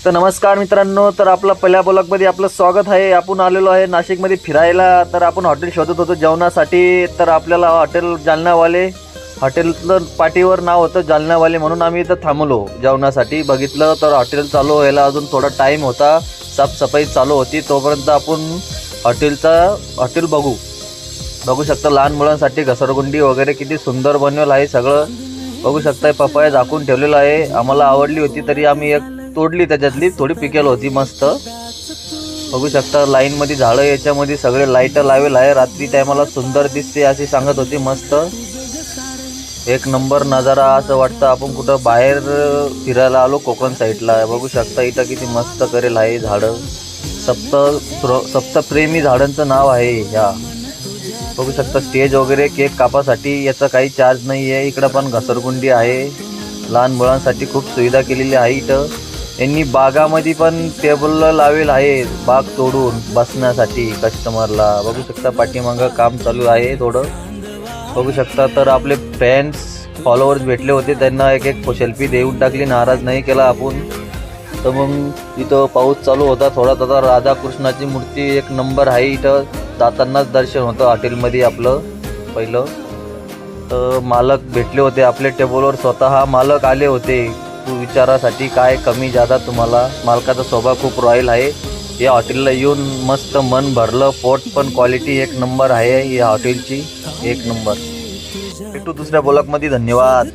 तर नमस्कार मित्रांनो, तर आपला पहिल्या ब्लॉगमध्ये आपलं स्वागत आहे. आपण आलेलो आहे नाशिकमध्ये फिरायला. तर आपण हॉटेल शोधत होतो जेवणासाठी. तर आपल्याला हॉटेल जालनावाले, हॉटेलचं पाठीवर नाव होतं जालनावाले, म्हणून आम्ही इथं थांबलो जेवणासाठी. बघितलं तर हॉटेल चालू व्हायला अजून थोडा टाईम होता, साफसफाई चालू होती. तोपर्यंत आपण हॉटेल बघू शकता. लहान मुलांसाठी घसरगुंडी वगैरे किती सुंदर बनवलं आहे सगळं. बघू शकताय, पपया झाकून ठेवलेला आहे. आम्हाला आवडली होती तरी आम्ही एक तोडली, त्याच्यातली थोडी पिकेल होती मस्त. बघू शकता लाईन मध्ये झाडं, याच्यामध्ये सगळे लाईट लावेल आहे. रात्री टायमाला सुंदर दिसते अशी सांगत होती. मस्त एक नंबर नजारा, असं वाटतं आपण कुठं बाहेर फिरायला आलो कोकण साईडला. बघू शकता इथं किती मस्त करेल आहे झाडं. सप्तप्रेमी झाडांचं नाव आहे ह्या. बघू शकता स्टेज वगैरे, केक कापासाठी याचा काही चार्ज नाही आहे. इकडं पण घसरगुंडी आहे, लहान मुलांसाठी खूप सुविधा केलेली आहे. इथं यांनी बागामध्ये पण टेबल लावेल आहे, बाग तोडून बसण्यासाठी कस्टमरला. बघू शकता पाठीमागं काम चालू आहे थोडं. बघू शकता तर आपले फॅन्स फॉलोअर्स भेटले होते, त्यांना एक सेल्फी देऊन टाकली, नाराज नाही केला आपण. तर मग इथं पाऊस चालू होता थोडा. आता राधाकृष्णाची मूर्ती एक नंबर आहे. इथं जातानाच दर्शन होतं हॉटेलमध्ये आपलं पहिलं. तर मालक भेटले होते आपले टेबलवर, स्वतः मालक आले होते तू विचारासाठी काय कमी जादा तुम्हाला. मालकाचा स्वभाव खूप रॉयल आहे. या हॉटेलला येऊन मस्त मन भरलं. पोट पण क्वालिटी एक नंबर आहे या हॉटेलची, एक नंबर. भेटू दुसऱ्या ब्लॉगमध्ये. धन्यवाद.